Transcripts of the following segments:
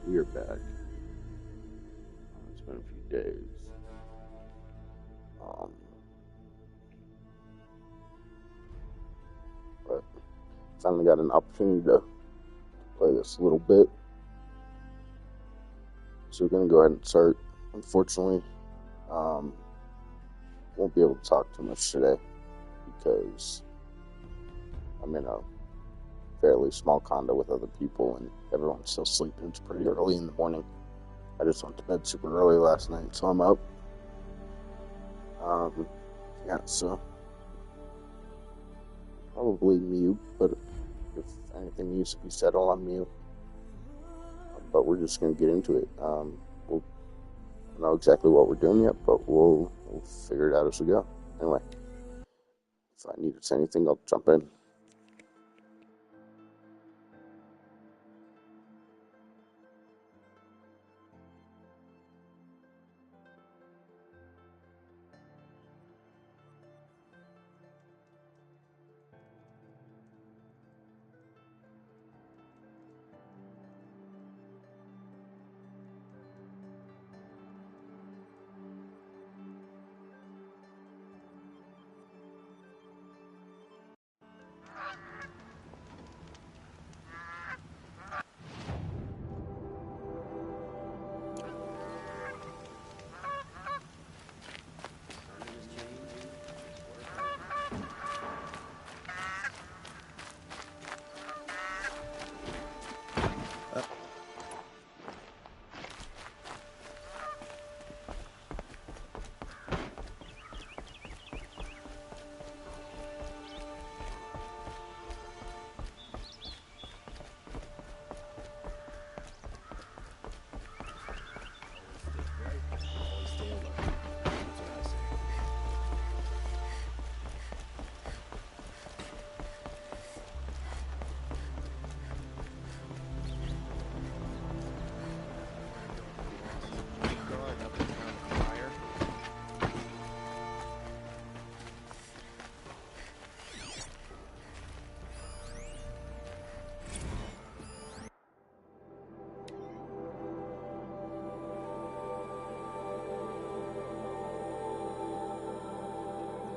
We are back. It's been a few days. Um, but finally got an opportunity to play this a little bit. So we're going to go ahead and start. Unfortunately, won't be able to talk too much today because I'm in a fairly small condo with other people and everyone's still sleeping. It's pretty early in the morning. I just went to bed super early last night, so I'm up. So probably mute, but if anything needs to be said, I'll unmute. But we're just going to get into it. We'll don't know exactly what we're doing yet, but we'll figure it out as we go. Anyway, if I need to say anything, I'll jump in.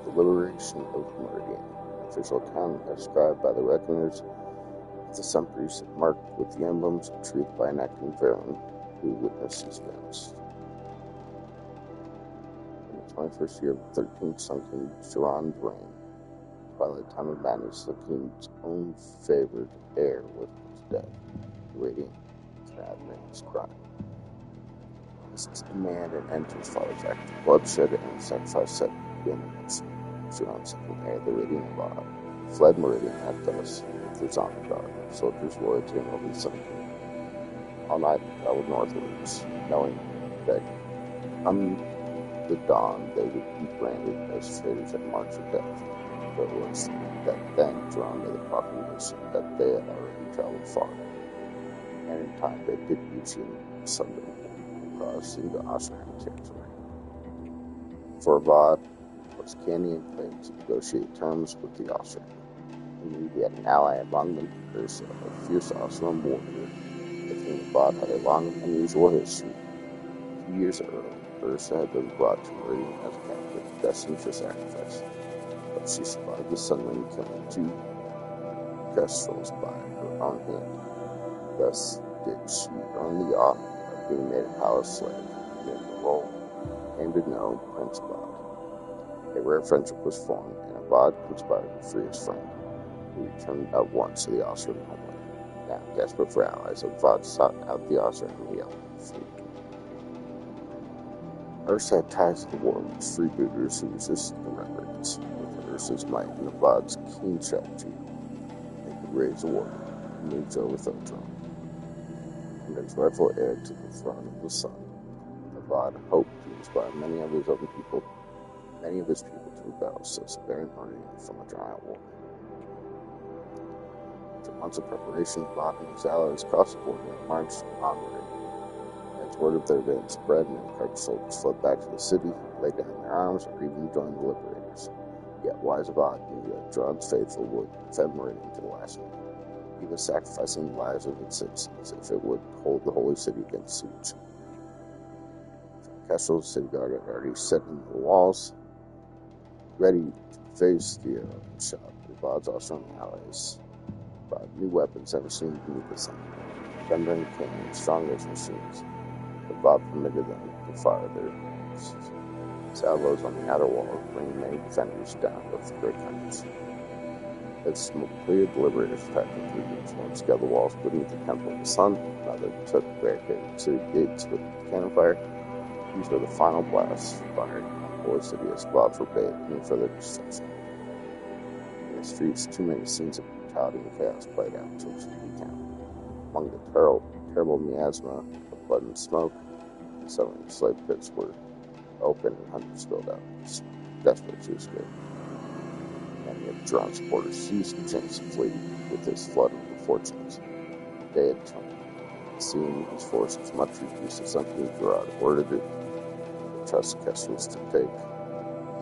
The liberation of Meridian, official account described by the Reckoners, the sentries marked with the emblems of truth by enacting Varen, who witnessed these events. In the 21st year of the 13th Sun King Jiran's reign, twilight time of madness, the king's own favored heir was put to death. The Radiant Cadman's crime. This is demand and end to his father's act of bloodshed and sacrifice set against Jiran's second heir, the Radiant Law. Fled Meridian at dusk with his honor guard, soldiers loyal to him over the Sun King. All night they traveled northwards, knowing that come the dawn they would be branded as traitors and marked for death. But it was that then Jiran made the proclamation that they had already traveled far, and in time they did reach in southern across into Oshran territory. For Avad was Canyon planned to negotiate terms with the Oshran. He knew he had an ally among them, Ursa, a fierce Oshran warrior, with whom Avad had a long and unusual history. A few years earlier, Ursa had been brought to Meridian as a captive, destined for sacrifice, but she survived the Sunring, killing 2 kestrels by her own hand. Thus did she earn the honor of being made a palace slave, and in the role came to know Prince Avad. A rare friendship was formed, and Avad conspired to free his friend, who returned at once to the Oshran homeland. Now, desperate for allies, Avad sought out the Oshran and the Elven fleet. Ursa had ties to the war with freebooters who resisted the Records. With Ursa's might and Avad's keen strategy, they could raise a war and move to overthrow Throne. And as rightful heir to the throne of the sun, Avad hoped to inspire many of his people to rebel, so sparing Meridian from a giant war. After months of preparation, Avad and his allies crossed the border and marched on Meridian. As word of their event spread, many Kark soldiers fled back to the city, laid down their arms, or even joined the Liberators. Yet wise Avad knew that Jiran's faithful would defend Meridian to the last man. He was sacrificing the lives of its citizens if it would hold the holy city against siege. Keshel's city guard had already set in the walls, ready to face the shot. The Vods also and the allies brought new weapons never seen beneath the sun. Thunder and cannon, strong as machines. The Vod permitted them to fire their salvos on the outer wall, bringing many defenders down with great courage. As smoke cleared, the liberators attacked the 3 groups. One scaled the walls beneath the Temple of the Sun, another took barricaded city gates with cannon fire. These were the final blasts fired on the holy city as Vods forbade any further destruction. In the streets, too many scenes of brutality and chaos played out to recount. Among the terrible miasma of blood and smoke, so many slave pits were open and hundreds spilled out, desperate to escape. Many of Duran's supporters seized the chance to flee with this flood of fortunes. They had turned. Seeing his forces much reduced, the Sun King Durand ordered it to trust Keshel's to take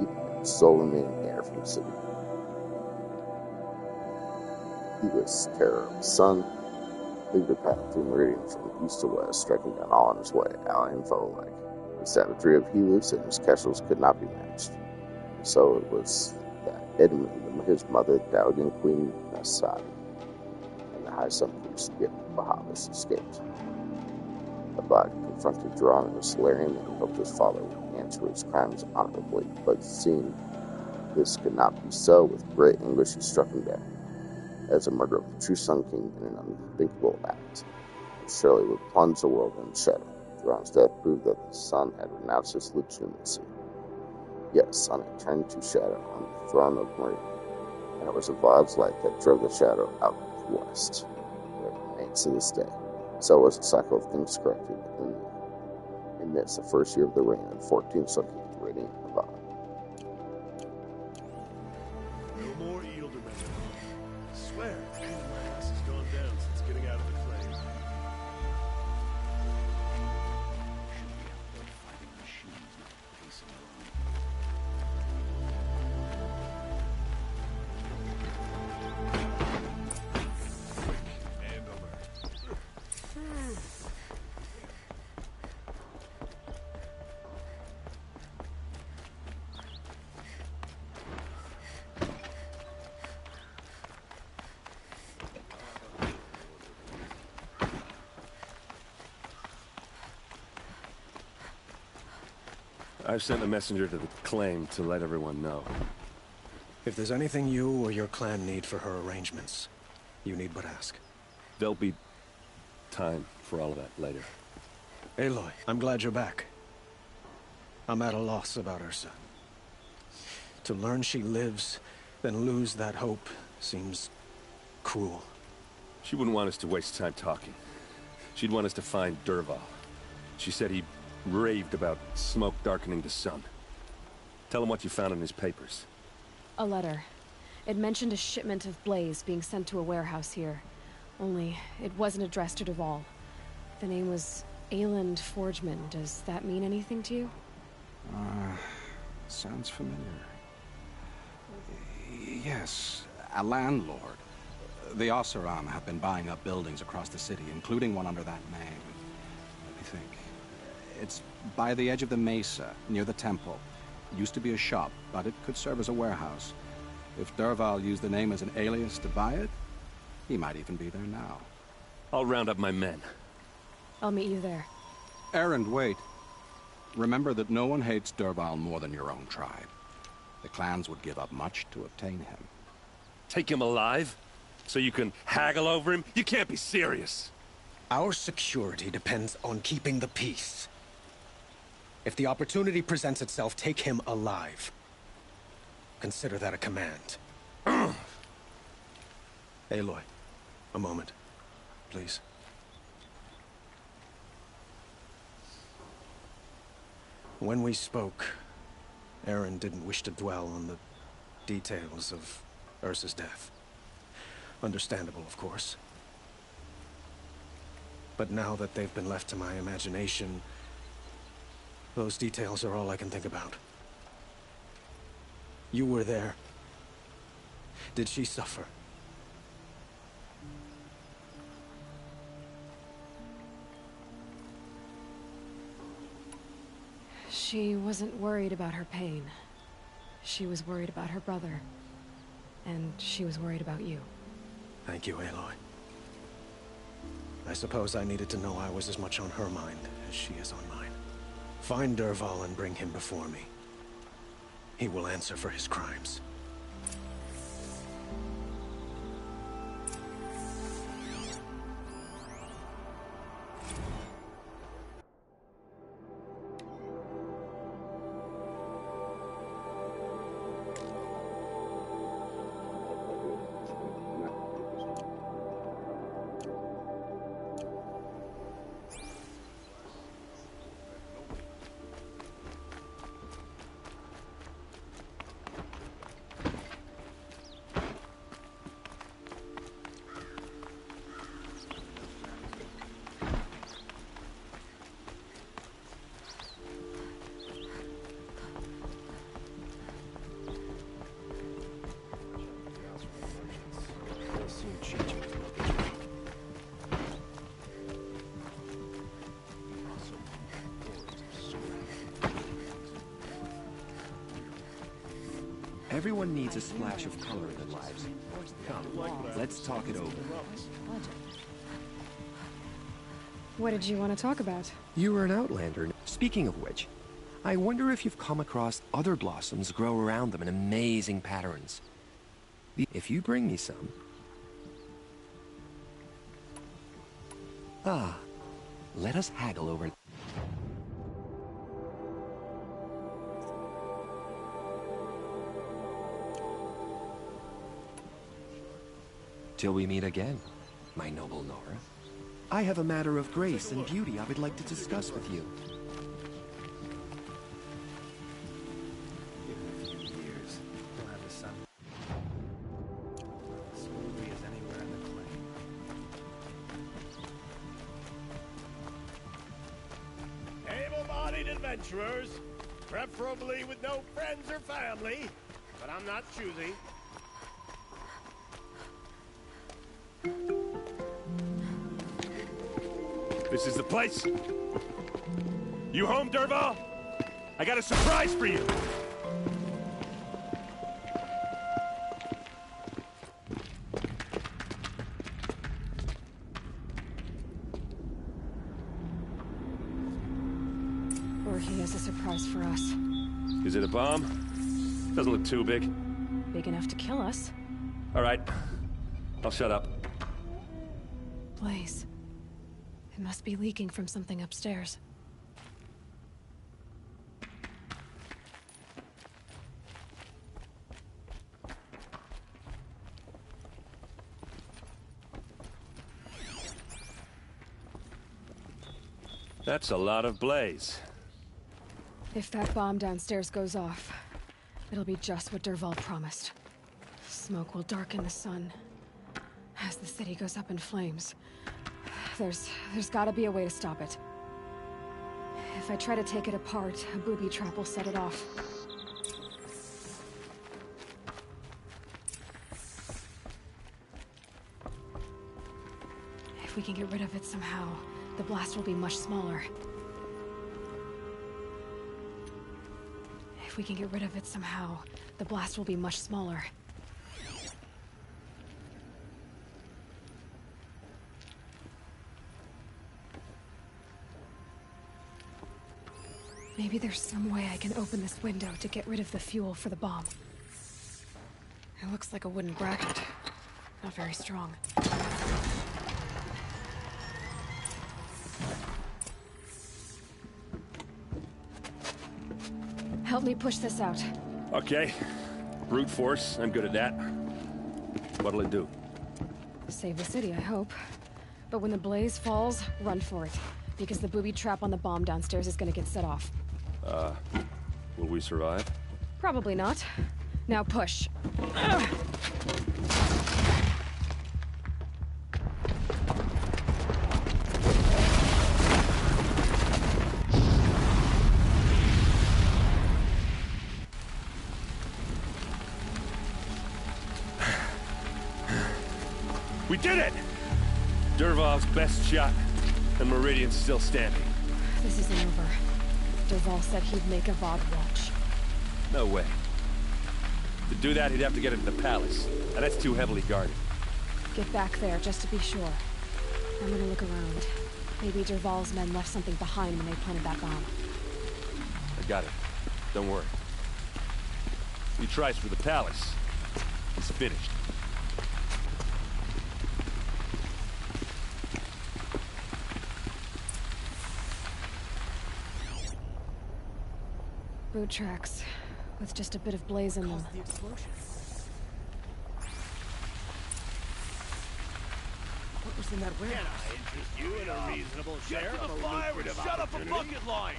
even sole remaining heir from the city. He was terror of the sun, leaving a path through Meridian from east to west, striking down all on his way, ally and foe alike. The savagery of Helus and his Keshels could not be matched. So it was that Edmund, his mother, Dowager Queen Nasadi, and the High Sun Priest Bahavas escaped. The Vod confronted Duran and the Solarian and hoped his father would answer his crimes honorably, but seeing this could not be so, with great anguish he struck him down as a murder of the true Sun King in an unthinkable act, and surely would plunge the world in shadow. Duran's death proved that the sun had renounced his legitimacy. Yet the sun had turned to shadow on the throne of Meridian, and it was the Vod's light that drove the shadow out west, where it remains to this day. So was the cycle of things corrected in this, the first year of the reign of the 14th Sun King, the Radiant Vod. No more Ealdorman. I swear, my ass has gone down since getting out of the claim. Should be out there fighting machines, not pacing around. And alert. I've sent a messenger to the claim to let everyone know. If there's anything you or your clan need for her arrangements, you need but ask. There'll be time for all of that later. Aloy, I'm glad you're back. I'm at a loss about Ursa. To learn she lives, then lose that hope, seems cruel. She wouldn't want us to waste time talking. She'd want us to find Dervahl. She said he raved about smoke darkening the sun. Tell him what you found in his papers. A letter. It mentioned a shipment of blaze being sent to a warehouse here. Only, it wasn't addressed to Dervahl. The name was Ayland Forgeman. Does that mean anything to you? Sounds familiar. Yes, a landlord. The Oseram have been buying up buildings across the city, including one under that name. Let me think. It's by the edge of the mesa, near the temple. Used to be a shop, but it could serve as a warehouse. If Dervahl used the name as an alias to buy it, he might even be there now. I'll round up my men. I'll meet you there. Erend, wait. Remember that no one hates Dervahl more than your own tribe. The clans would give up much to obtain him. Take him alive? So you can haggle over him? You can't be serious! Our security depends on keeping the peace. If the opportunity presents itself, take him alive. Consider that a command. Aloy, a moment, please. When we spoke, Erend didn't wish to dwell on the details of Ursa's death. Understandable, of course. But now that they've been left to my imagination, those details are all I can think about. You were there. Did she suffer? She wasn't worried about her pain. She was worried about her brother. And she was worried about you. Thank you, Aloy. I suppose I needed to know I was as much on her mind as she is on mine. Find Dervahl and bring him before me. He will answer for his crimes. Everyone needs a splash of color in their lives. Come, let's talk it over. What did you want to talk about? You were an outlander. Speaking of which, I wonder if you've come across other blossoms grow around them in amazing patterns. If you bring me some... let us haggle over... Till we meet again, my noble Nora. I have a matter of grace and beauty I would like to discuss with you. Able-bodied adventurers, preferably with no friends or family, but I'm not choosy. This is the place? You home, Dervahl? I got a surprise for you! Or he has a surprise for us. Is it a bomb? Doesn't look too big. Big enough to kill us. All right. I'll shut up. Blaze. It must be leaking from something upstairs. That's a lot of blaze. If that bomb downstairs goes off, it'll be just what Dervahl promised. Smoke will darken the sun as the city goes up in flames. There's gotta be a way to stop it. If I try to take it apart, a booby trap will set it off. If we can get rid of it somehow, the blast will be much smaller. If we can get rid of it somehow, the blast will be much smaller. Maybe there's some way I can open this window to get rid of the fuel for the bomb. It looks like a wooden bracket. Not very strong. Help me push this out. Okay. Brute force, I'm good at that. What'll it do? Save the city, I hope. But when the blaze falls, run for it. Because the booby trap on the bomb downstairs is gonna get set off. Will we survive? Probably not. Now push. We did it! Dervahl's best shot, and Meridian's still standing. This isn't over. Dervahl said he'd make Avad watch. No way. To do that, he'd have to get into the palace, and that's too heavily guarded. Get back there, just to be sure. I'm gonna look around. Maybe Dervahl's men left something behind when they planted that bomb. I got it. Don't worry. He tries for the palace. It's finished. Boot tracks, with just a bit of blaze in them. The explosion. What was in that Can warehouse? I interest you in a reasonable share Get to of the a fire and lucrative shut up a opportunity? bucket line!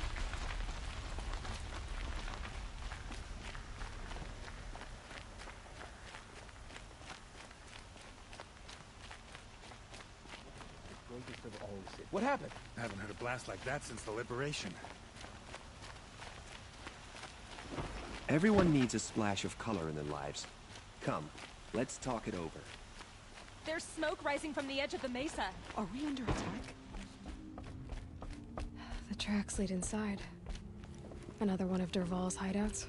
What happened? I haven't heard a blast like that since the liberation. Everyone needs a splash of color in their lives. Come, let's talk it over. There's smoke rising from the edge of the mesa. Are we under attack? The tracks lead inside. Another one of Dervahl's hideouts.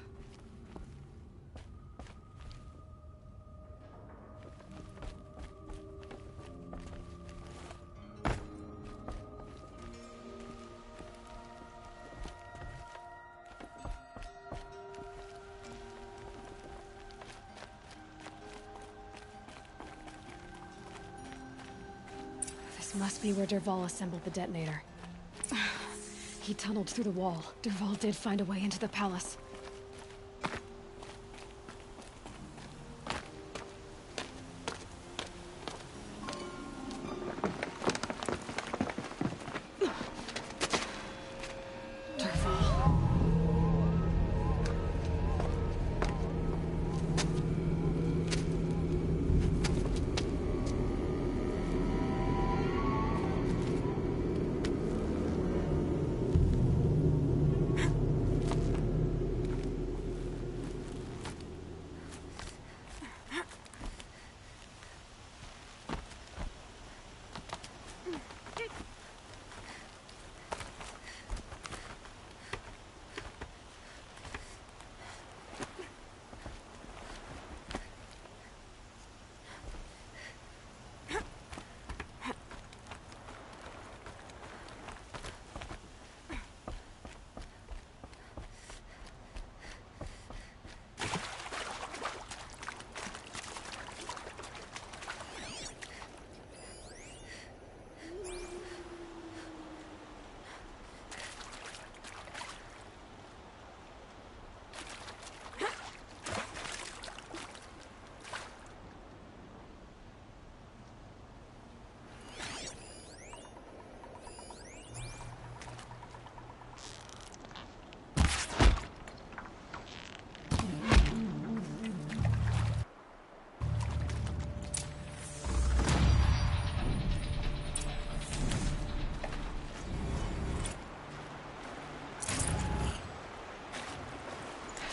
This must be where Dervahl assembled the detonator. He tunneled through the wall. Dervahl did find a way into the palace.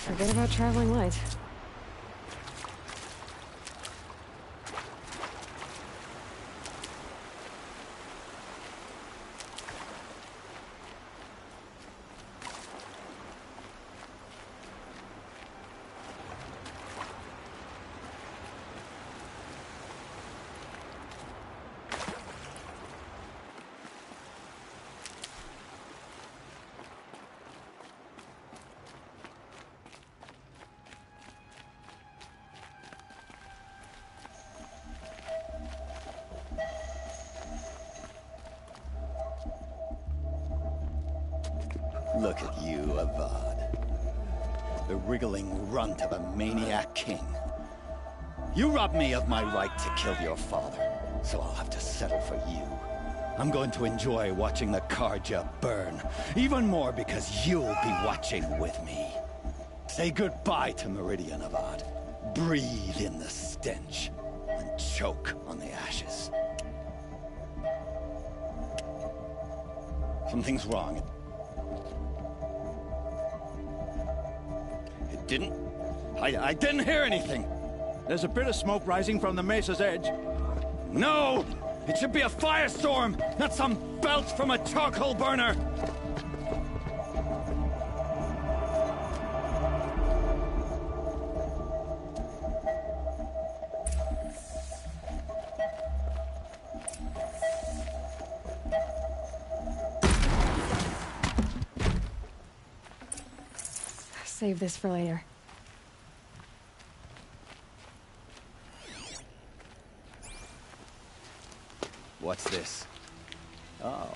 Forget about traveling light. Look at you, Avad. The wriggling runt of a maniac king. You robbed me of my right to kill your father, so I'll have to settle for you. I'm going to enjoy watching the Carja burn, even more because you'll be watching with me. Say goodbye to Meridian, Avad. Breathe in the stench, and choke on the ashes. Something's wrong. It didn't... I didn't hear anything. There's a bit of smoke rising from the mesa's edge. No! It should be a firestorm, not some belch from a charcoal burner! save this for later. What's this? Oh.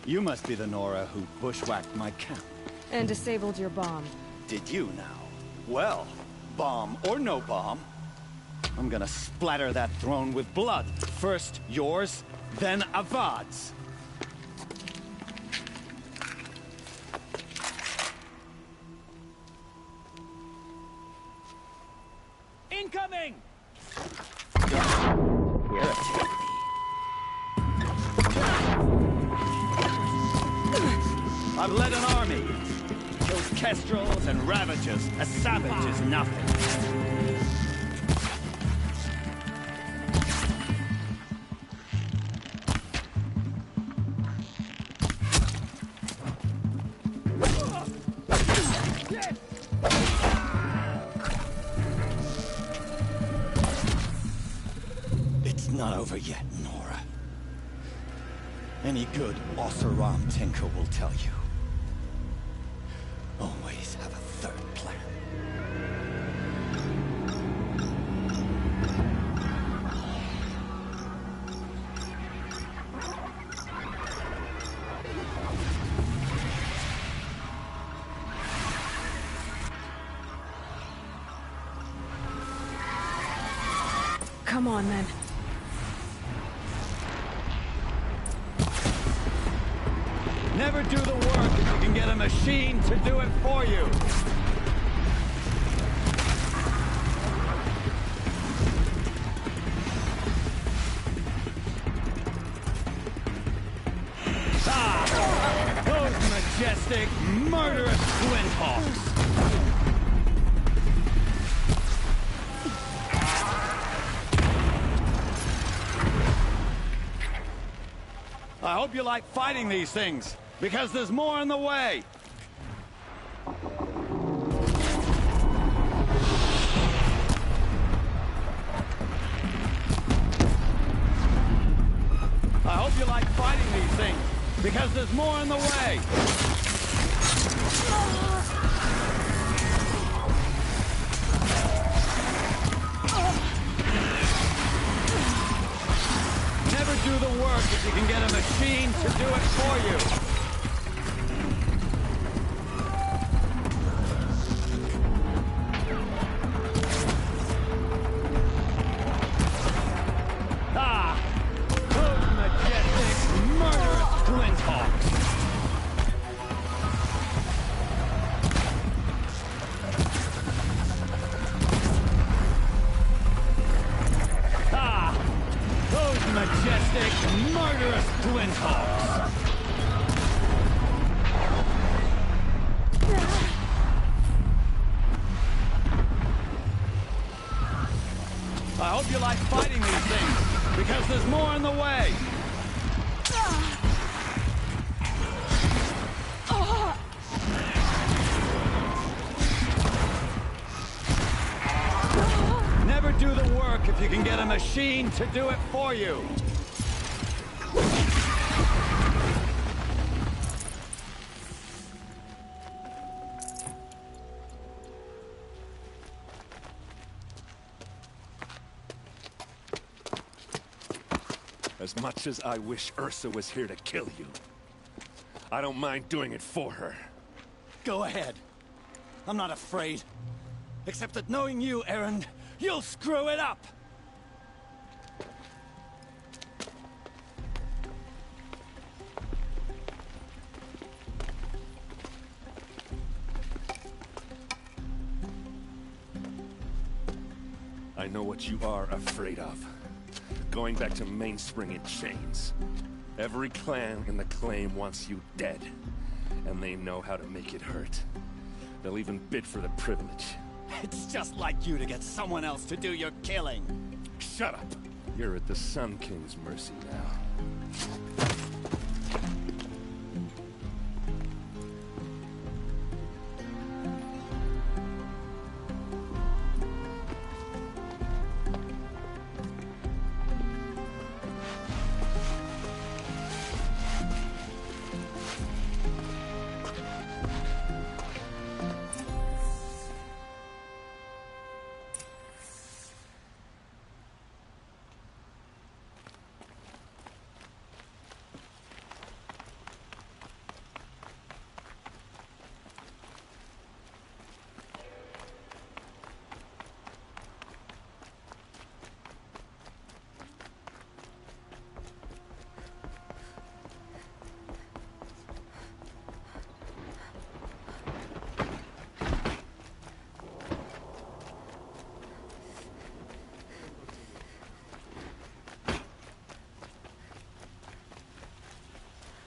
You must be the Nora who bushwhacked my camp. And disabled your bomb. Did you now? Well, bomb or no bomb, I'm gonna splatter that throne with blood. First yours, then Avad's. Incoming! I've led an army. Those kestrels and ravagers. A savage is nothing. It's not over yet, Nora. Any good Oseram tinker will tell you. Always have a third plan. Come on, then. Never do the work if you can get a machine to do it for you. Ah! Those majestic, murderous Glinthawks! I hope you like fighting these things, because there's more on the way. I hope you like fighting these things, because there's more on the way. Never do the work if you can get a machine to do it for you. Ah! Those majestic, murderous Glinthawks! Ah! Those majestic, murderous Glinthawks! I hope you like fighting these things, because there's more on the way. Never do the work if you can get a machine to do it for you. As much as I wish Ursa was here to kill you, I don't mind doing it for her. Go ahead. I'm not afraid. Except that knowing you, Erend, you'll screw it up! I know what you are afraid of. Going back to Mainspring in chains. Every clan in the claim wants you dead. And they know how to make it hurt. They'll even bid for the privilege. It's just like you to get someone else to do your killing. Shut up! You're at the Sun King's mercy now.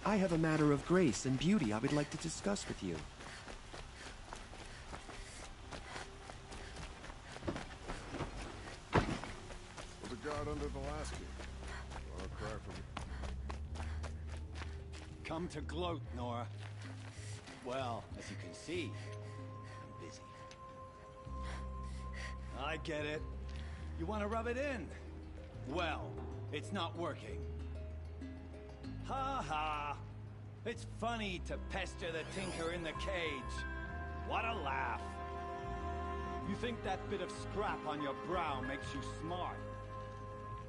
I have a matter of grace and beauty I would like to discuss with you. Well, the guard under the last gate. Wanna cry for me? Come to gloat, Nora. Well, as you can see, I'm busy. I get it. You want to rub it in? Well, it's not working. Ha ha! It's funny to pester the tinker in the cage. What a laugh! You think that bit of scrap on your brow makes you smart?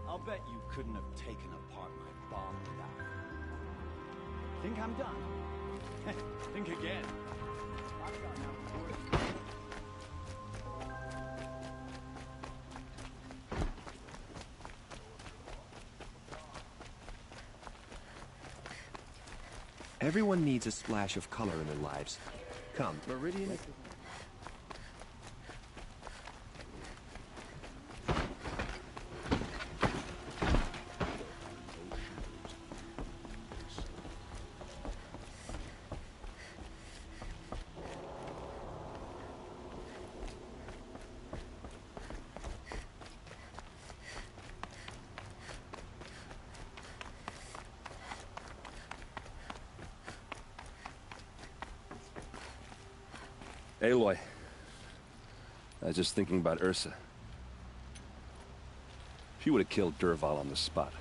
I'll bet you couldn't have taken apart my bomb without it. Think I'm done? Think again. I've got enough work. Everyone needs a splash of color in their lives. Come, Meridian. Aloy, I was just thinking about Ursa. She would have killed Dervahl on the spot.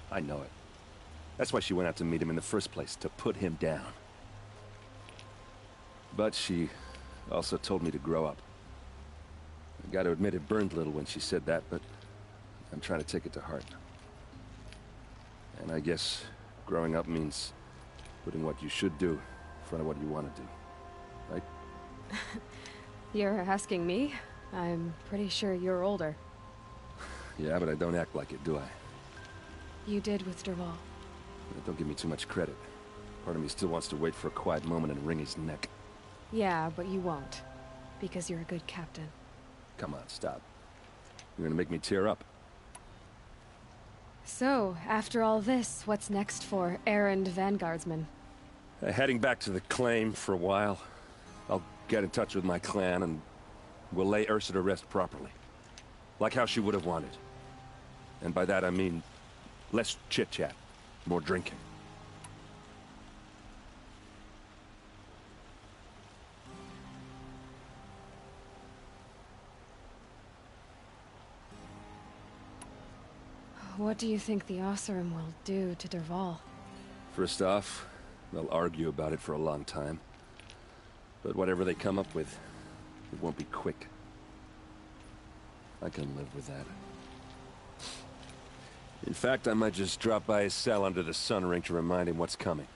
I know it. That's why she went out to meet him in the first place, to put him down. But she also told me to grow up. I gotta admit it burned a little when she said that, but I'm trying to take it to heart. And I guess growing up means putting what you should do in front of what you want to do. Right? You're asking me? I'm pretty sure you're older. Yeah, but I don't act like it, do I? You did with Dervahl. Don't give me too much credit. Part of me still wants to wait for a quiet moment and wring his neck. Yeah, but you won't. Because you're a good captain. Come on, stop. You're gonna make me tear up. So, after all this, what's next for errand vanguardsman? Heading back to the claim for a while. I'll get in touch with my clan and we'll lay Ursa to rest properly. Like how she would have wanted. And by that I mean less chit-chat, more drinking. What do you think the Oseram will do to Dervahl? First off, they'll argue about it for a long time. But whatever they come up with, it won't be quick. I can live with that. In fact, I might just drop by his cell under the sun ring to remind him what's coming.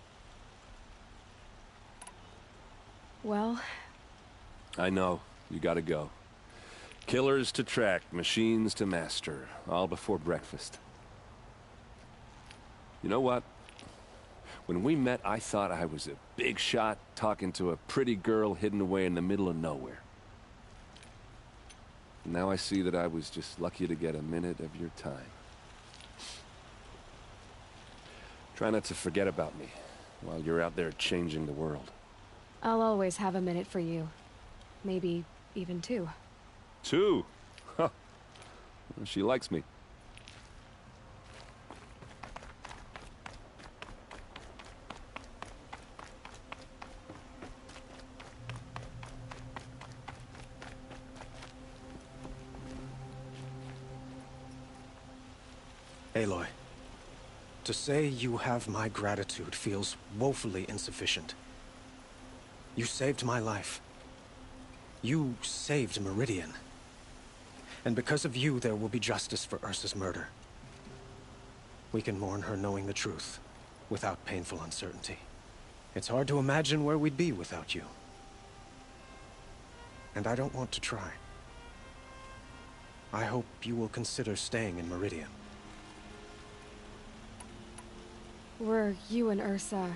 Well... I know. You gotta go. Killers to track, machines to master. All before breakfast. You know what? When we met, I thought I was a big shot talking to a pretty girl hidden away in the middle of nowhere. And now I see that I was just lucky to get a minute of your time. Try not to forget about me while you're out there changing the world. I'll always have a minute for you. Maybe even two. Two? Huh. She likes me. Aloy, to say you have my gratitude feels woefully insufficient. You saved my life. You saved Meridian. And because of you, there will be justice for Ursa's murder. We can mourn her knowing the truth, without painful uncertainty. It's hard to imagine where we'd be without you. And I don't want to try. I hope you will consider staying in Meridian. Were you and Ursa...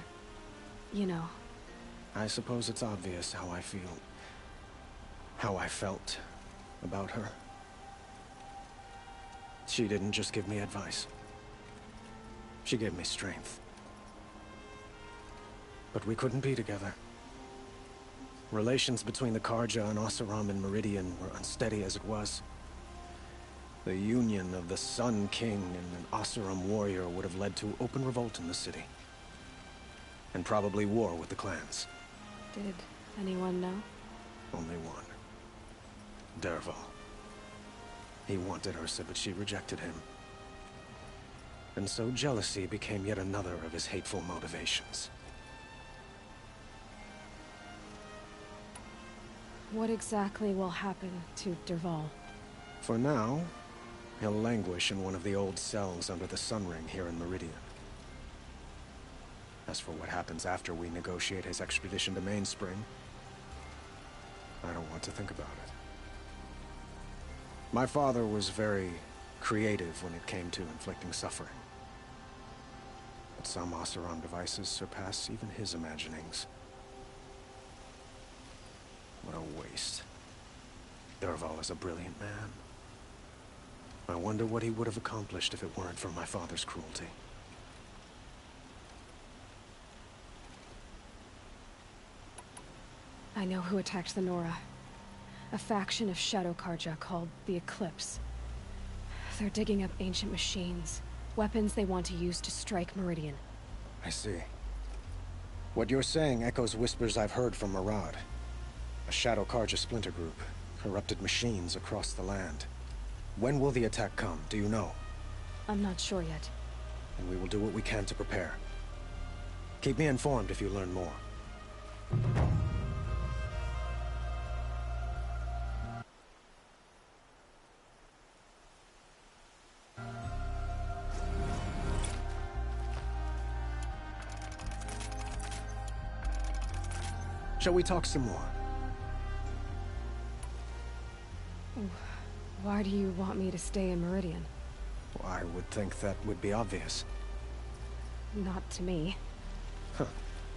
you know... I suppose it's obvious how I feel. How I felt about her. She didn't just give me advice. She gave me strength. But we couldn't be together. Relations between the Carja and Oseram and Meridian were unsteady as it was. The union of the Sun King and an Oseram warrior would have led to open revolt in the city. And probably war with the clans. Did anyone know? Only one. Dervahl. He wanted Ursa, but she rejected him. And so jealousy became yet another of his hateful motivations. What exactly will happen to Dervahl? For now, he'll languish in one of the old cells under the Sun Ring here in Meridian. As for what happens after we negotiate his extradition to Mainspring, I don't want to think about it. My father was very creative when it came to inflicting suffering. But some Oseram devices surpass even his imaginings. What a waste. Dervahl is a brilliant man. I wonder what he would have accomplished if it weren't for my father's cruelty. I know who attacked the Nora. A faction of Shadow Carja called the Eclipse. They're digging up ancient machines, weapons they want to use to strike Meridian. I see. What you're saying echoes whispers I've heard from Murad. A Shadow Carja splinter group, corrupted machines across the land. When will the attack come, do you know? I'm not sure yet. And we will do what we can to prepare. Keep me informed if you learn more. Shall we talk some more? Why do you want me to stay in Meridian? Well, I would think that would be obvious. Not to me. Huh.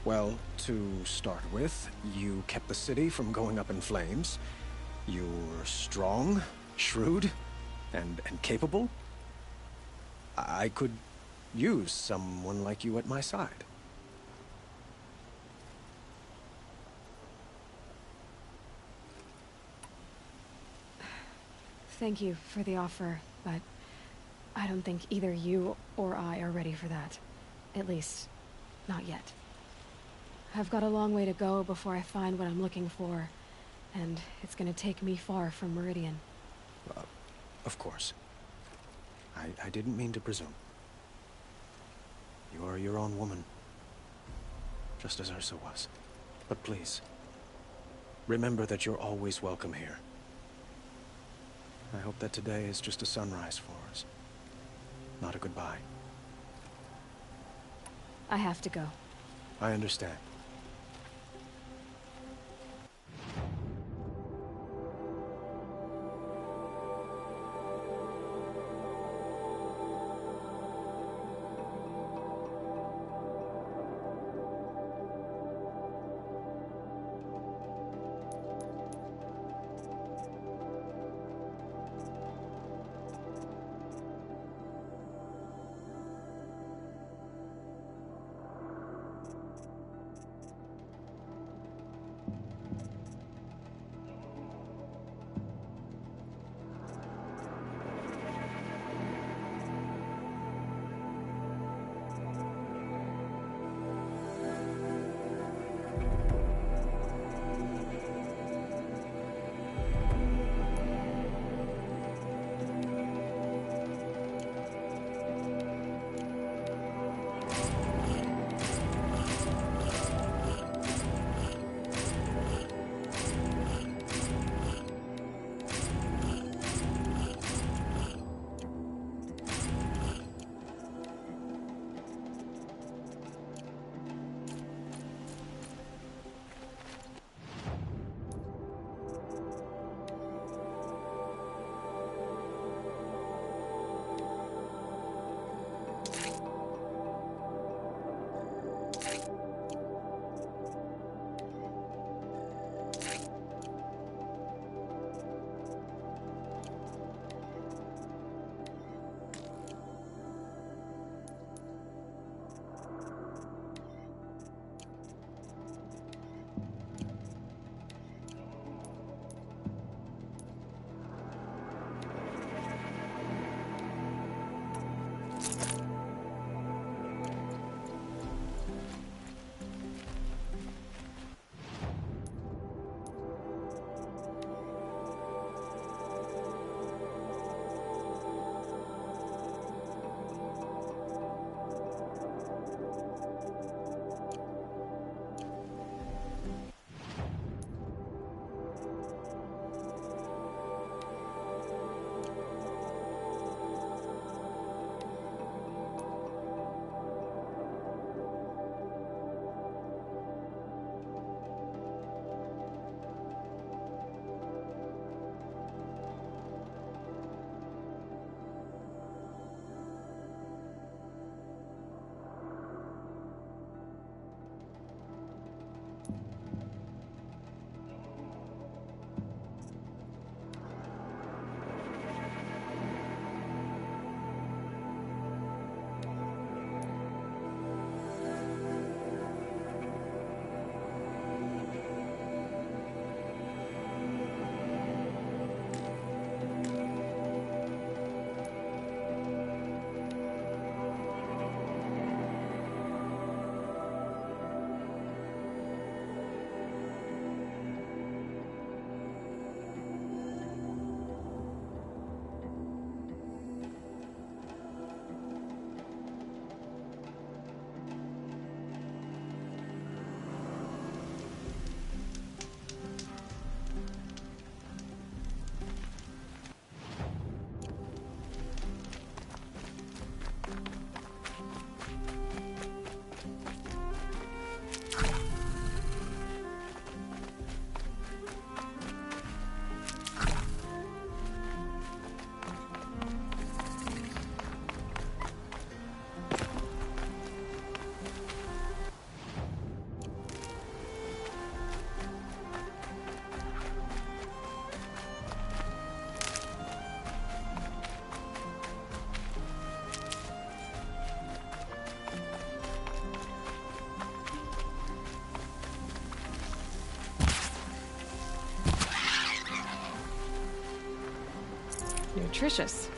Well, to start with, you kept the city from going up in flames. You're strong, shrewd, and capable. I could use someone like you at my side. Thank you for the offer, but I don't think either you or I are ready for that. At least, not yet. I've got a long way to go before I find what I'm looking for, and it's gonna take me far from Meridian. Of course. I didn't mean to presume. You are your own woman, just as Ursa was. But please, remember that you're always welcome here. I hope that today is just a sunrise for us, not a goodbye. I have to go. I understand. Nutritious.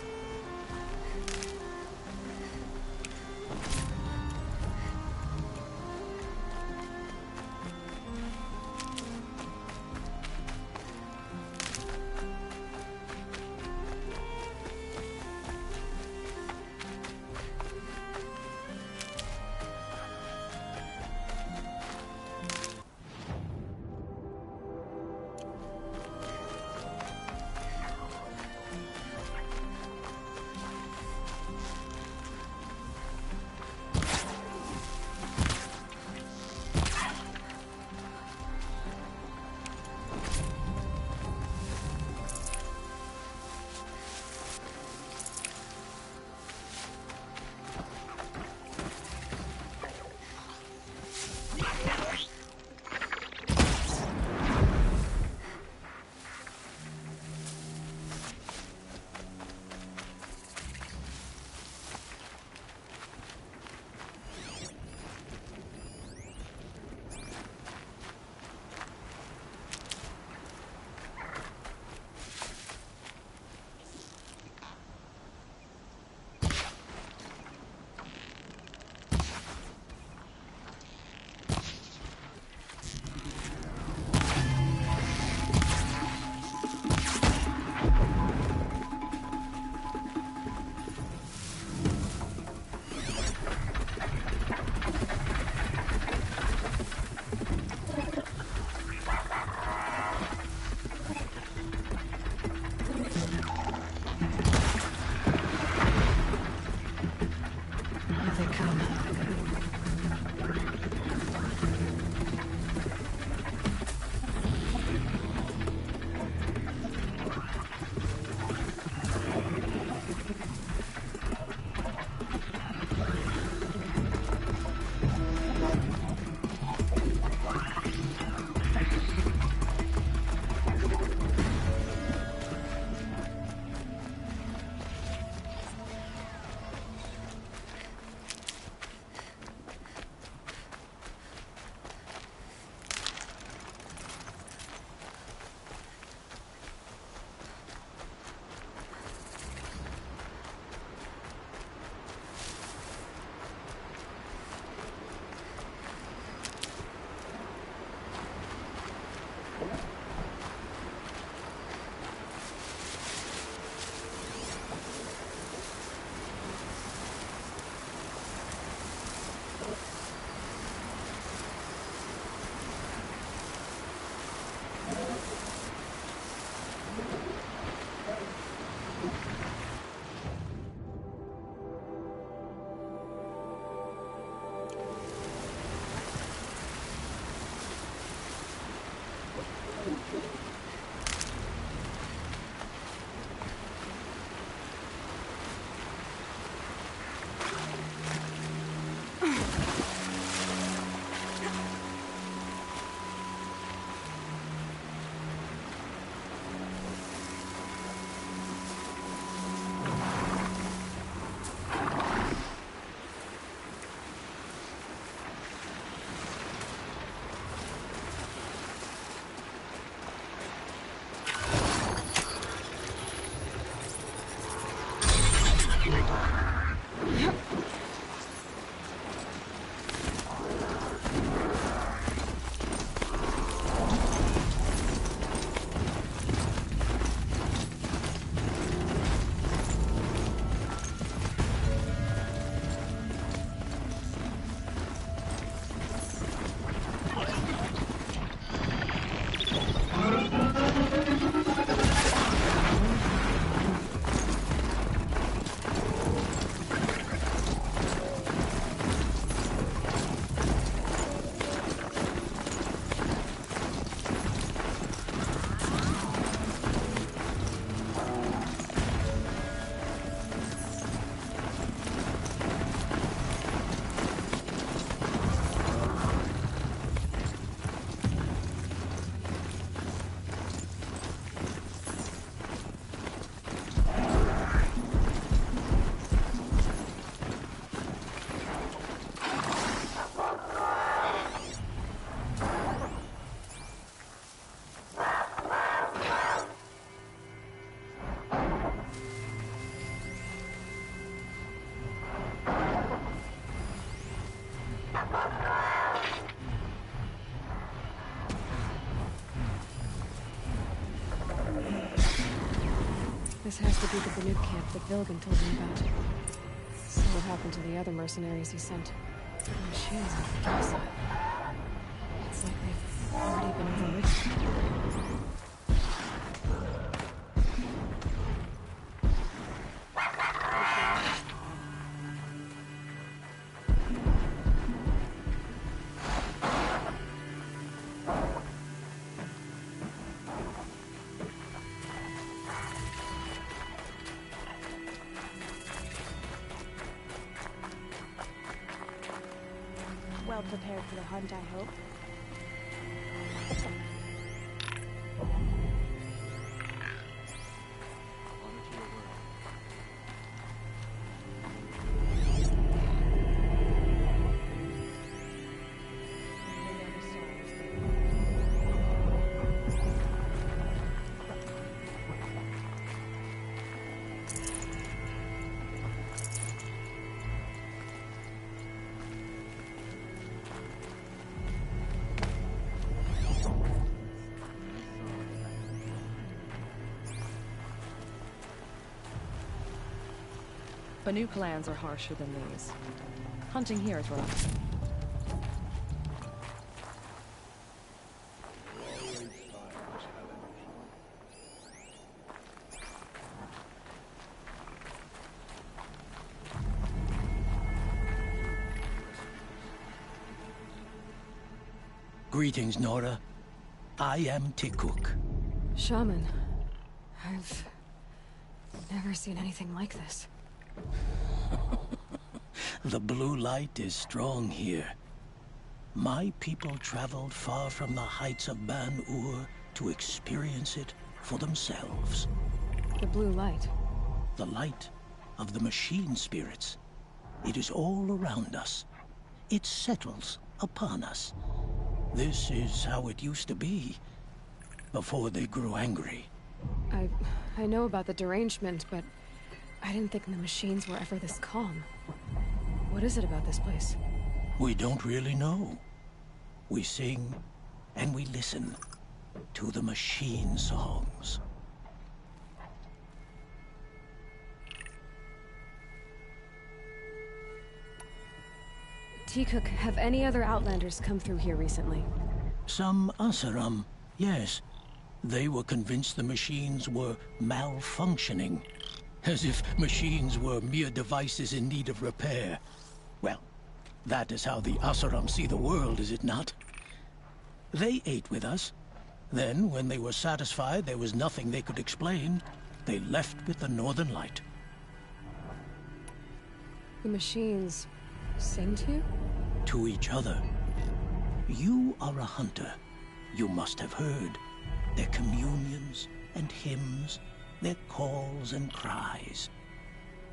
This has to be the Banuk camp that Vilgan told me about. So what happened to the other mercenaries he sent? The machines on the gas side. It's like they've already been overridden. Well prepared for the hunt, I hope. Banuk lands are harsher than these. Hunting here is rough. Greetings, Nora. I am Tikuk. Shaman. I've never seen anything like this. The blue light is strong here. My people traveled far from the heights of Ban-Ur to experience it for themselves. The blue light? The light of the machine spirits. It is all around us. It settles upon us. This is how it used to be, before they grew angry. I know about the derangement, but I didn't think the machines were ever this calm. What is it about this place? We don't really know. We sing and we listen to the machine songs. Tikuk, have any other Outlanders come through here recently? Some Asaram, yes. They were convinced the machines were malfunctioning. As if machines were mere devices in need of repair. Well, that is how the Asaram see the world, is it not? They ate with us. Then, when they were satisfied there was nothing they could explain, they left with the Northern Light. The machines sing to you? To each other. You are a hunter. You must have heard their communions and hymns, their calls and cries.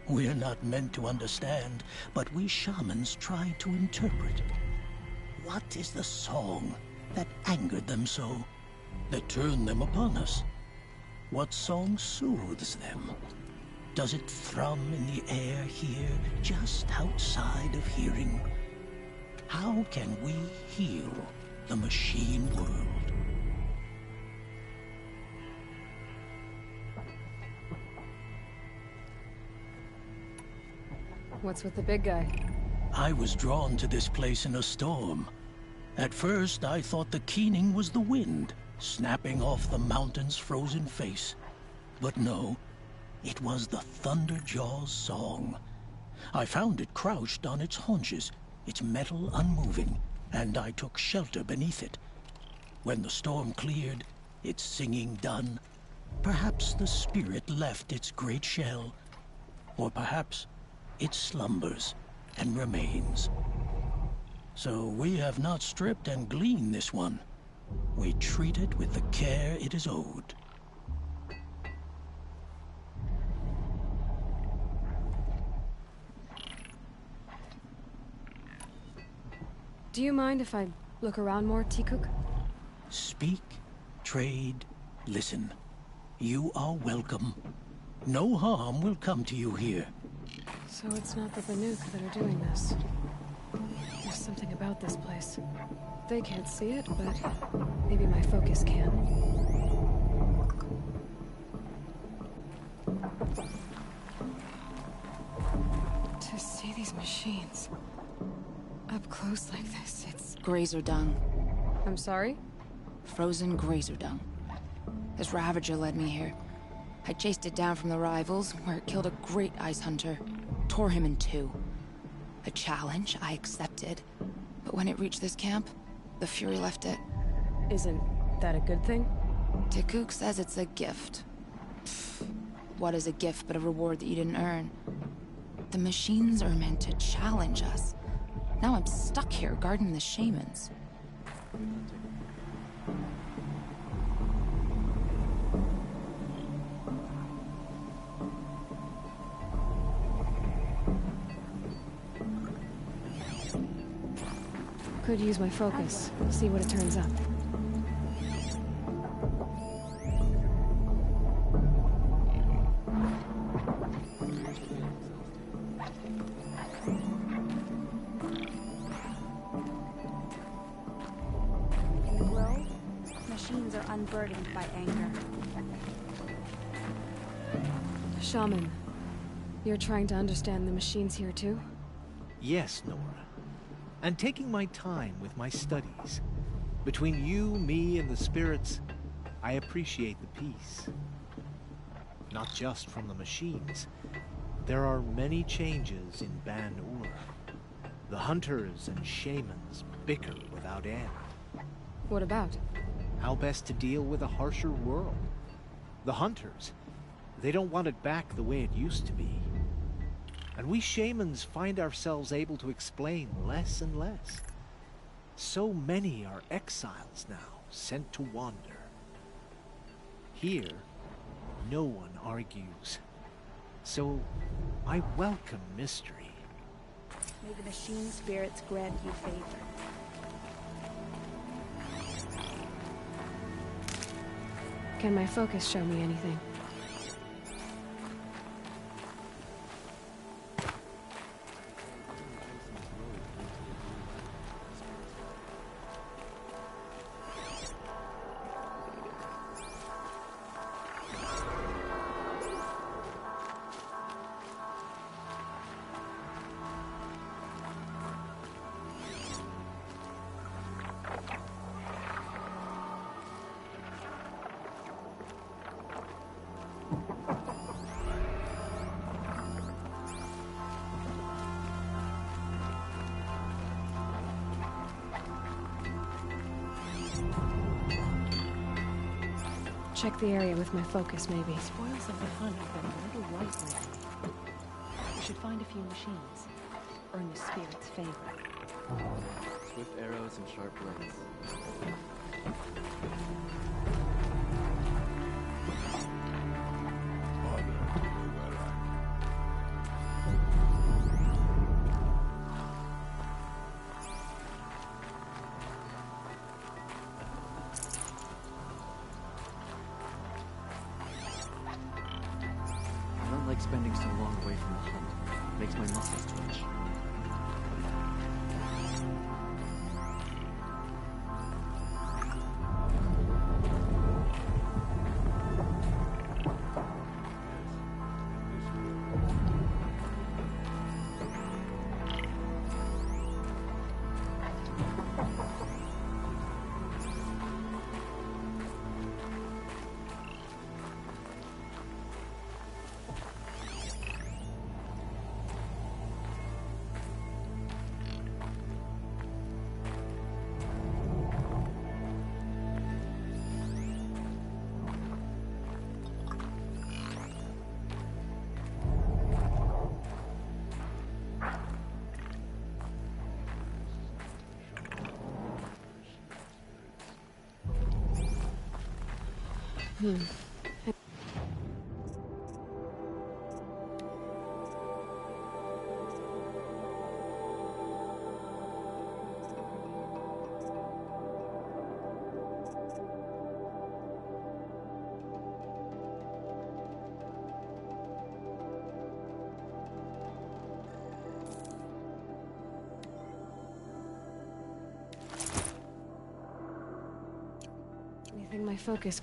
We're not meant to understand, but we shamans try to interpret. What is the song that angered them so, that turned them upon us? What song soothes them? Does it thrum in the air here, just outside of hearing? How can we heal the machine world? What's with the big guy? I was drawn to this place in a storm. At first, I thought the keening was the wind, snapping off the mountain's frozen face. But no, it was the Thunderjaw's song. I found it crouched on its haunches, its metal unmoving, and I took shelter beneath it. When the storm cleared, its singing done, perhaps the spirit left its great shell, or perhaps it slumbers and remains. So we have not stripped and gleaned this one. We treat it with the care it is owed. Do you mind if I look around more, Tikuk? Speak, trade, listen. You are welcome. No harm will come to you here. So it's not the Banuk that are doing this. There's something about this place. They can't see it, but maybe my focus can. these machines? Up close like this, it's... Grazer dung. I'm sorry? Frozen grazer dung. This Ravager led me here. I chased it down from the rivals, where it killed a great ice hunter. Tore him in two. A challenge I accepted. But when it reached this camp, the Fury left it. Isn't that a good thing? Tikuk says it's a gift. Pfft, what is a gift but a reward that you didn't earn? The machines are meant to challenge us. Now I'm stuck here guarding the shamans. Could use my focus. See what it turns up. In the grove, machines are unburdened by anger. Shaman, you're trying to understand the machines here too? Yes, Nora. And taking my time with my studies. Between you, me, and the spirits, I appreciate the peace. Not just from the machines. There are many changes in Ban-Ur. The hunters and shamans bicker without end. What about? How best to deal with a harsher world. The hunters, they don't want it back the way it used to be. And we shamans find ourselves able to explain less and less. So many are exiles now, sent to wander. Here, no one argues. So, I welcome mystery. May the machine spirits grant you favor. Can my focus show me anything? Check the area with my focus, maybe. The spoils of the hunt have been a little light lately. We should find a few machines. Earn the spirit's favor. Swift arrows and sharp blades. I don't like spending so long away from the hunt. It makes my muscles twitch. Anything my focus...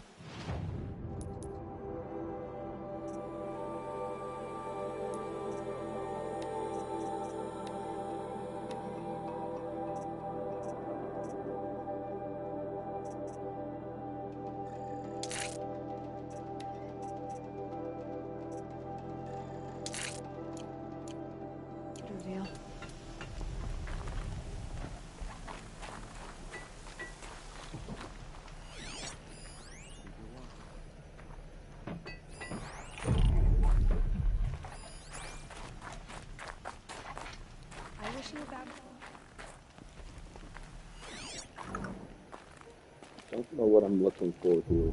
don't know what I'm looking for here.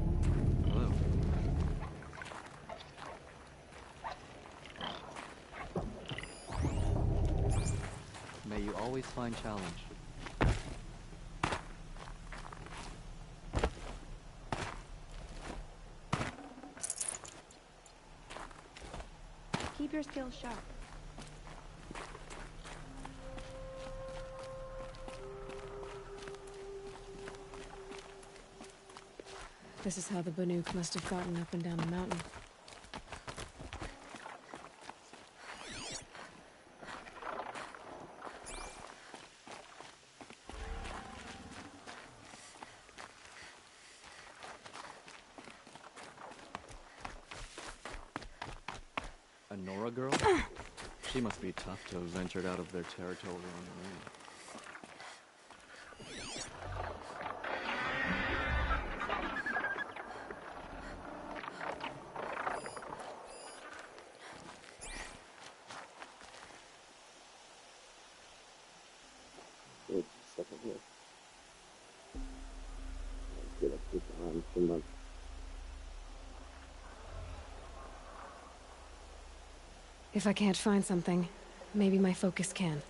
Hello. May you always find challenge. Keep your skills sharp. This is how the Banuk must have gotten up and down the mountain. A Nora girl? She must be tough to have ventured out of their territory on her own. Wait a second here. Get up this arm too much. If I can't find something, maybe my focus can.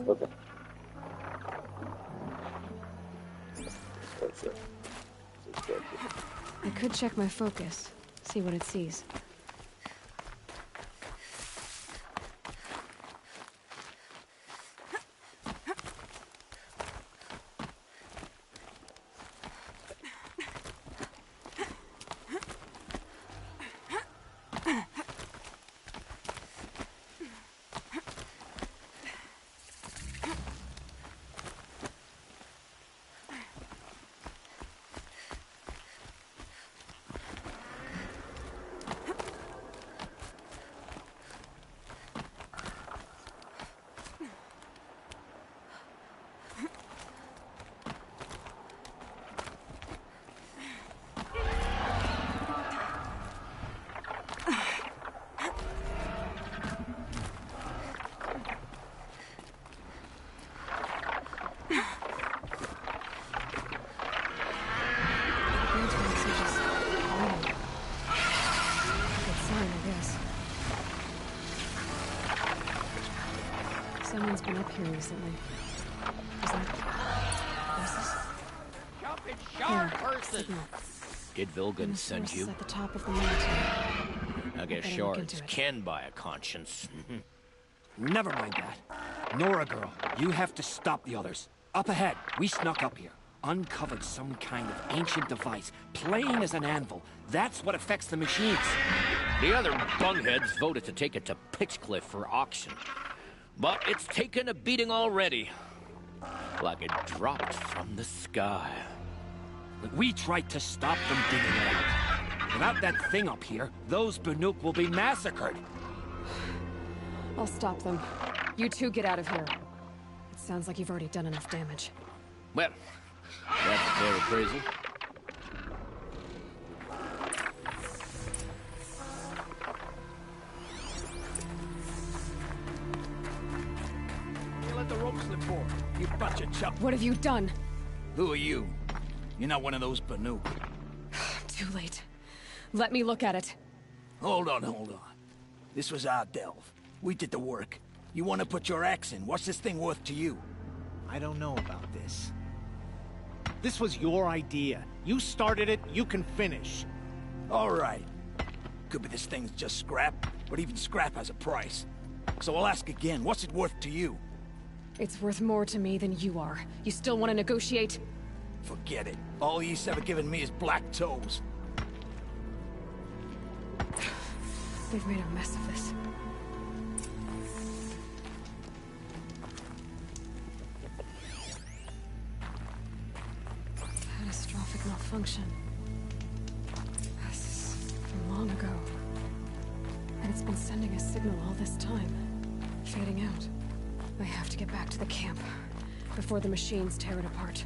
Okay. That's it. I could check my focus, see what it sees. Someone's been up here recently. Is that... Voices? Jumping sharp person! Signal. Did Vilgun send Source you? at the top of the mountain. I guess Better look shards into it. can buy a conscience. Never mind that. Nora girl, you have to stop the others. Up ahead, we snuck up here. Uncovered some kind of ancient device, plain as an anvil. That's what affects the machines. The other bungheads voted to take it to Pitchcliff for auction. But it's taken a beating already. Like it dropped from the sky. We tried to stop them digging it out. Without that thing up here, those Banuk will be massacred. I'll stop them. You two get out of here. It sounds like you've already done enough damage. Well, that's a fair appraisal. You let the rope slip forward. You bunch of chump. What have you done? Who are you? You're not one of those Banuk. Too late. Let me look at it. Hold on. This was our delve. We did the work. You want to put your axe in? What's this thing worth to you? I don't know about this. This was your idea. You started it, you can finish. All right. Could be this thing's just scrap, but even scrap has a price. So I'll ask again, what's it worth to you? It's worth more to me than you are. You still want to negotiate? Forget it. All he's ever given me is black toes. They've made a mess of this. Catastrophic malfunction. This is from long ago. And it's been sending a signal all this time. Fading out. I have to get back to the camp before the machines tear it apart.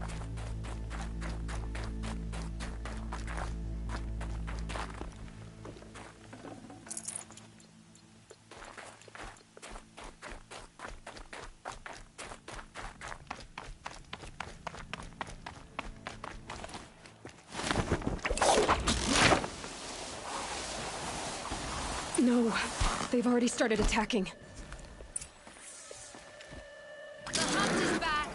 No, they've already started attacking. The hunt is back.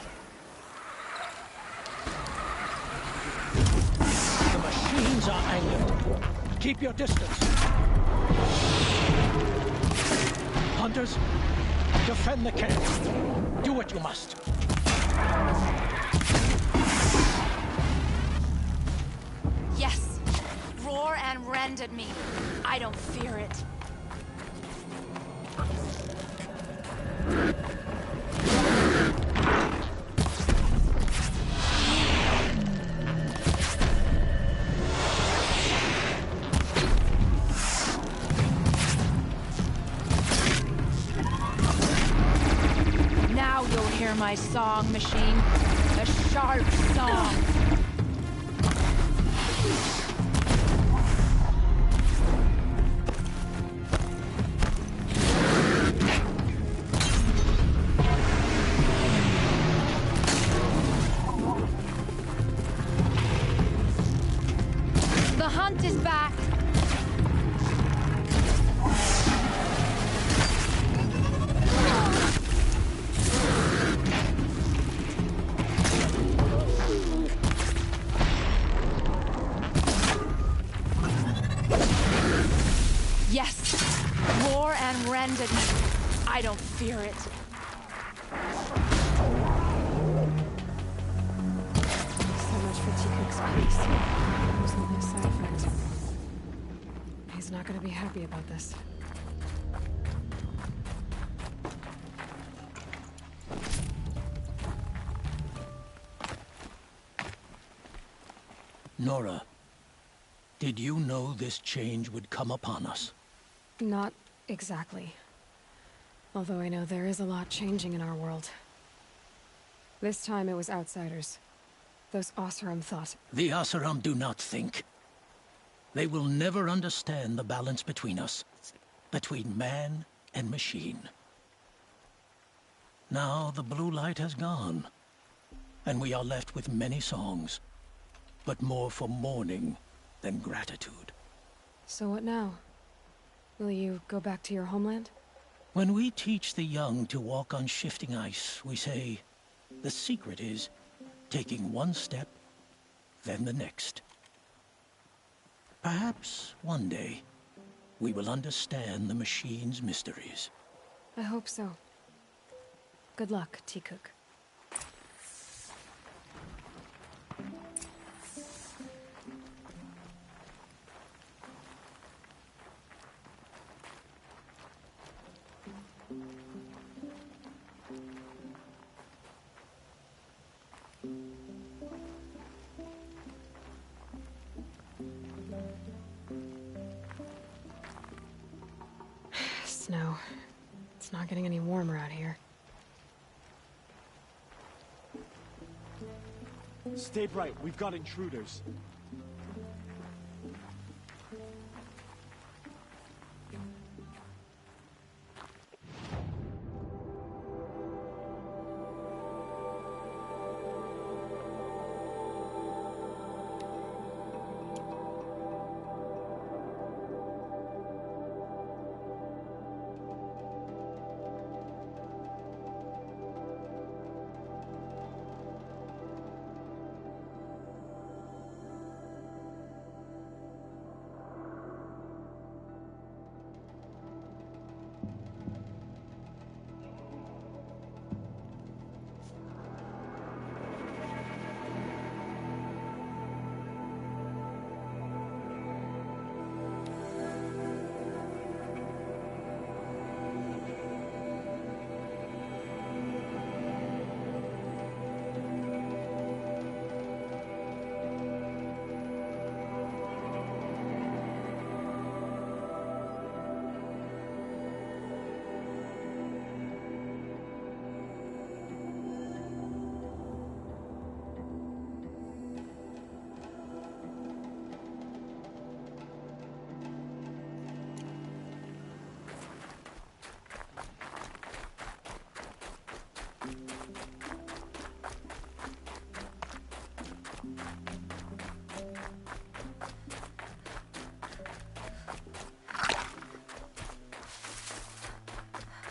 The machines are angered. Keep your distance. Hunters, defend the camp. Do what you must. Yes. Roar and rend at me. I don't fear it. Now you'll hear my song, machine. A sharp song. The hunt is back. Yes. Roar and rend at me. I don't fear it. So much for T-Cook's peace. There's only a side effect. He's not gonna be happy about this. Nora, did you know this change would come upon us? Not exactly. Although I know there is a lot changing in our world. This time it was outsiders. Those Oseram thought. The Oseram do not think. They will never understand the balance between us. Between man and machine. Now the blue light has gone. And we are left with many songs. But more for mourning than gratitude. So what now? Will you go back to your homeland? When we teach the young to walk on shifting ice, we say, the secret is taking one step, then the next. Perhaps one day, we will understand the machine's mysteries. I hope so. Good luck, T-Cook. Snow. It's not getting any warmer out here. Stay bright. We've got intruders.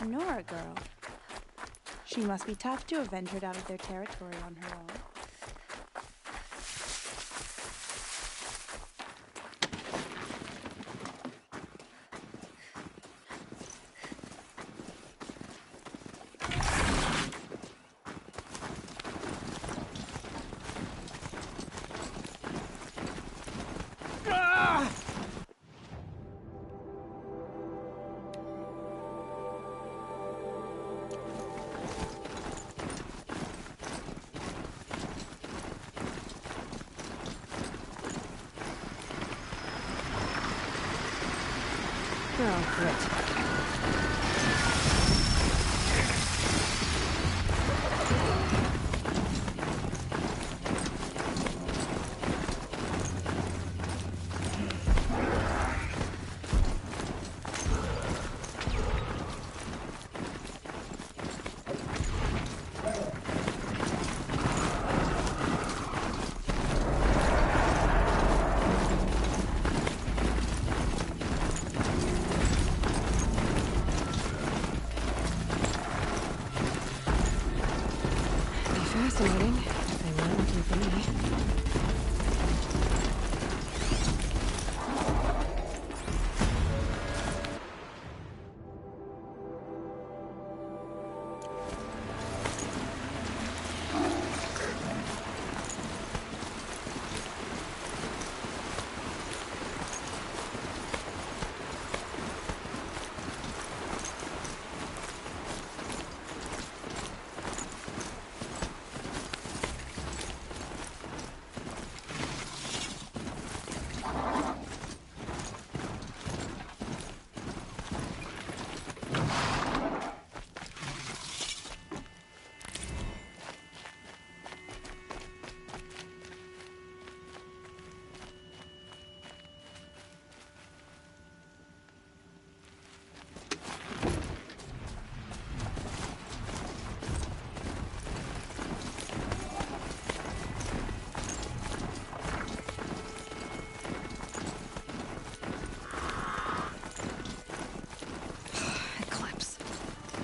A Nora girl. She must be tough to have ventured out of their territory on her own. Oh, grit. Fascinating. They weren't looking for me.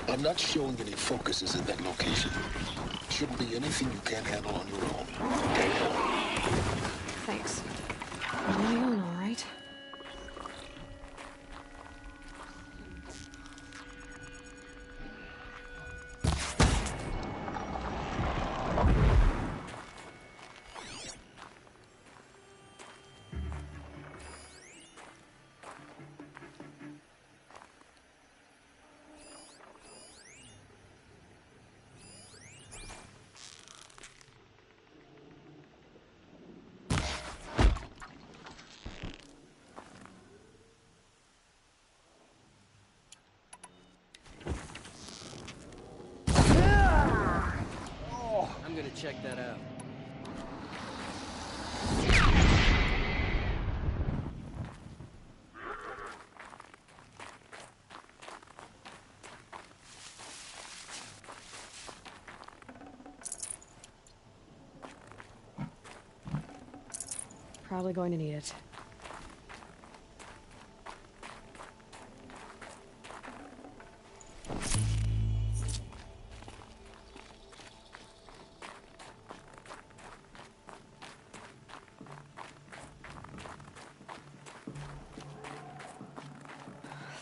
I'm not showing any focuses at that location. Shouldn't be anything you can't handle on your own. Thanks. On my own, all right. I'm gonna check that out. Probably going to need it.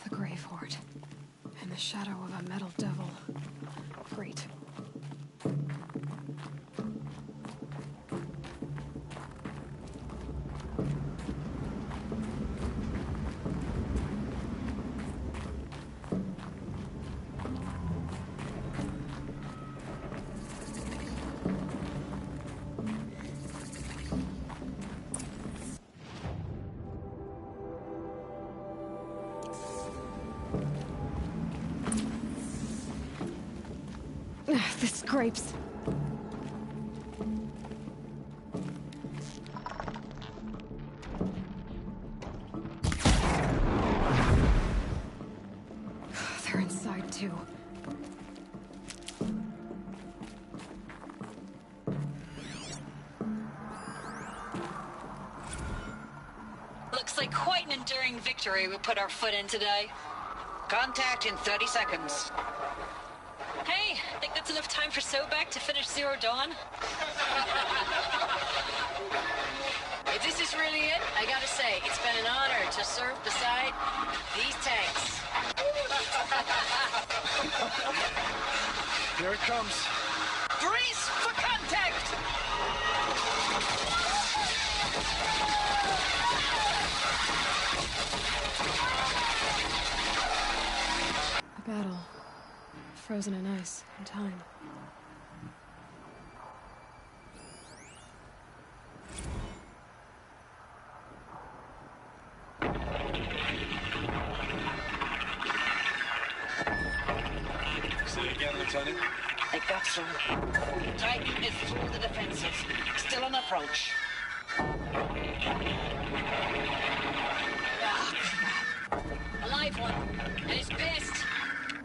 The Grave Horde. In the shadow of a metal devil. Great. The scrapes. They're inside too. Looks like quite an enduring victory we put our foot in today. Contact in 30 seconds. Hey, think that's enough time for Sobek to finish Zero Dawn? If this is really it, I gotta say, it's been an honor to serve beside these tanks. Here it comes. Grease for contact! A battle. Frozen in ice and time. Say it again, Lieutenant. I got some. Titan is through the defenses. Still on approach. A live one. And he's pissed.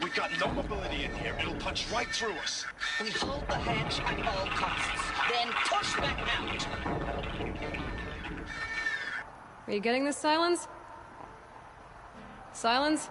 We got no mobility in here. It'll punch right through us. We hold the hedge at all costs, then push back out. Are you getting this, Silence? Silence?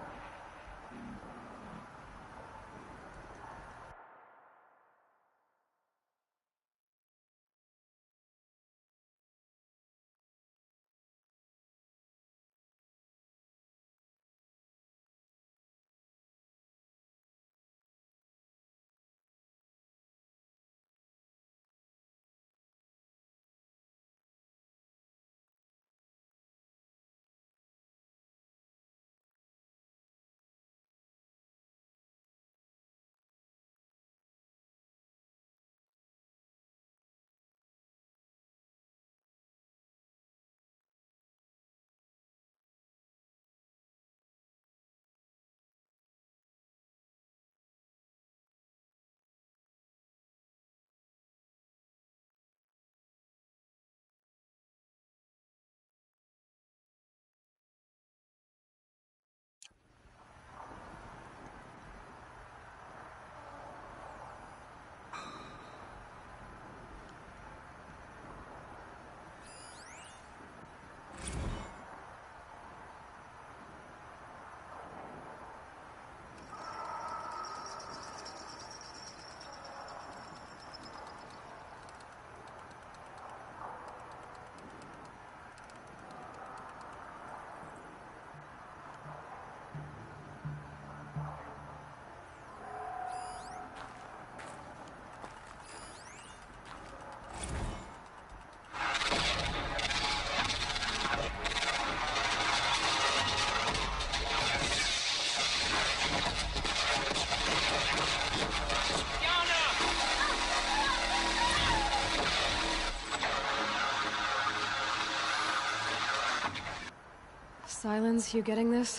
Silence, you getting this?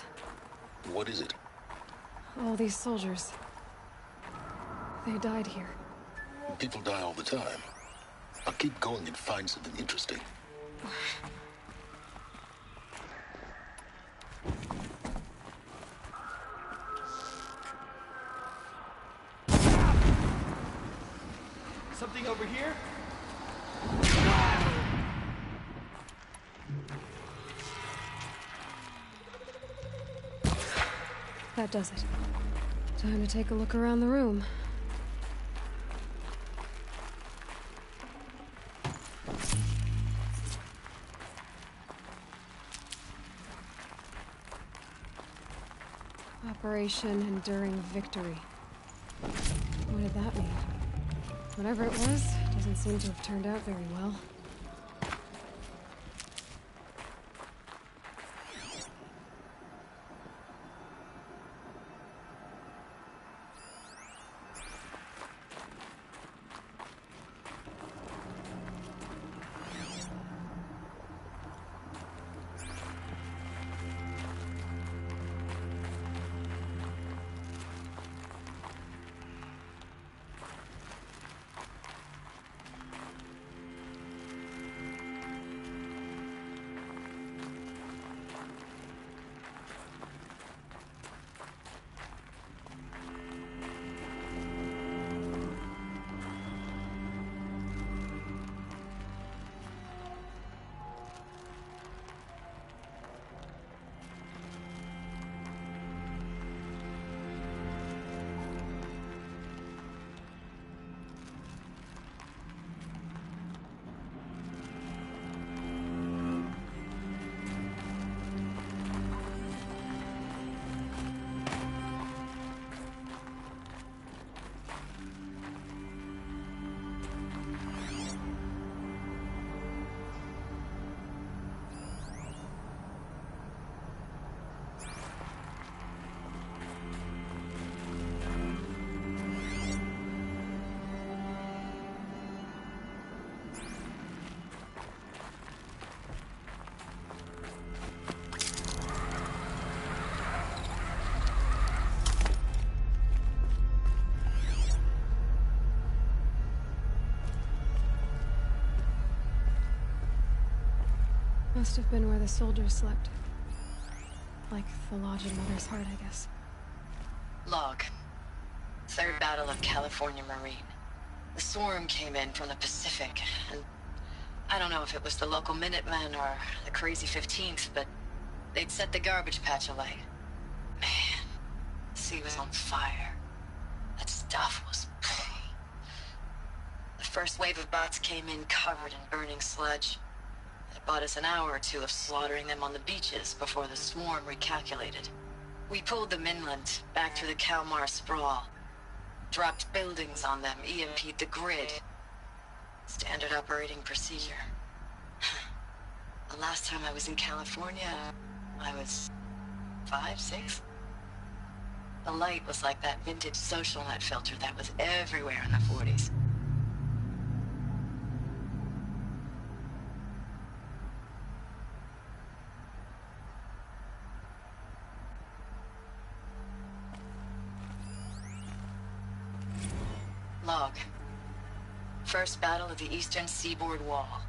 What is it? All these soldiers. They died here. People die all the time. I'll keep going and find something interesting. Something over here? That does it. Time to take a look around the room. Operation Enduring Victory. What did that mean? Whatever it was, doesn't seem to have turned out very well. Must have been where the soldiers slept. Like the Lodge of Mother's Heart, I guess. Log. Third Battle of California Marine. The swarm came in from the Pacific, and I don't know if it was the local Minutemen or the crazy 15th, but they'd set the garbage patch alight. Man, the sea was on fire. That stuff was... The first wave of bots came in covered in burning sludge. It bought us an hour or two of slaughtering them on the beaches before the swarm recalculated. We pulled them inland, back through the Kalmar sprawl. Dropped buildings on them, EMP'd the grid. Standard operating procedure. The last time I was in California, I was 5, 6? The light was like that vintage social net filter that was everywhere in the 40s. Log. First battle of the eastern seaboard wall.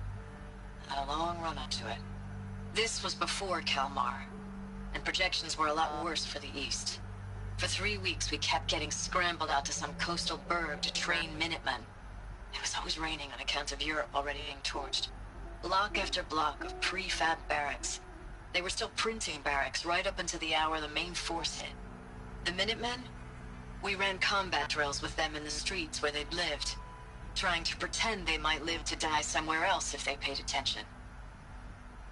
Had a long run up to it. This was before Kalmar, and projections were a lot worse for the east. For 3 weeks we kept getting scrambled out to some coastal burg to train Minutemen. It was always raining on account of Europe already being torched. Block after block of prefab barracks. They were still printing barracks right up until the hour the main force hit. The Minutemen? We ran combat drills with them in the streets where they'd lived, trying to pretend they might live to die somewhere else if they paid attention.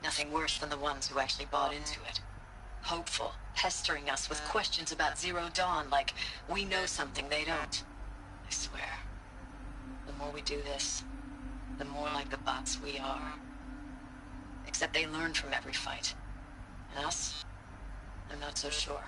Nothing worse than the ones who actually bought into it. Hopeful, pestering us with questions about Zero Dawn like we know something they don't. I swear, the more we do this, the more like the bots we are. Except they learn from every fight. And us? I'm not so sure.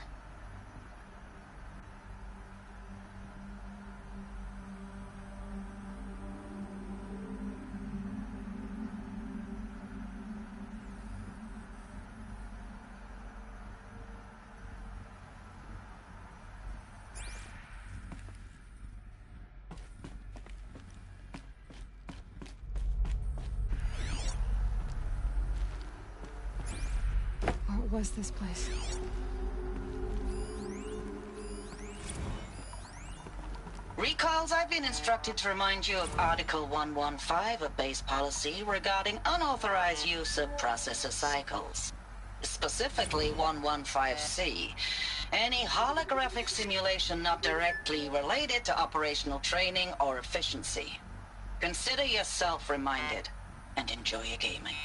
What was this place? Recalls, I've been instructed to remind you of Article 115 of base policy regarding unauthorized use of processor cycles. Specifically 115C. Any holographic simulation not directly related to operational training or efficiency. Consider yourself reminded, and enjoy your gaming.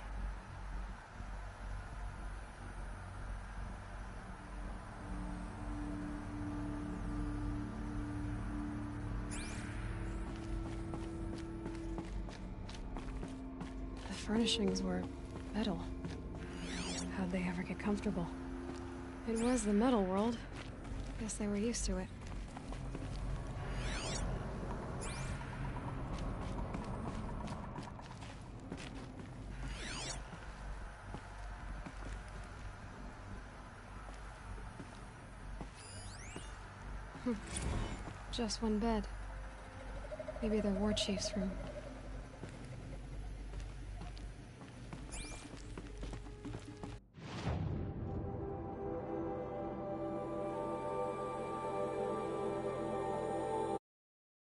The furnishings were metal. How'd they ever get comfortable? It was the metal world. Guess they were used to it. Just one bed. Maybe the war chief's room.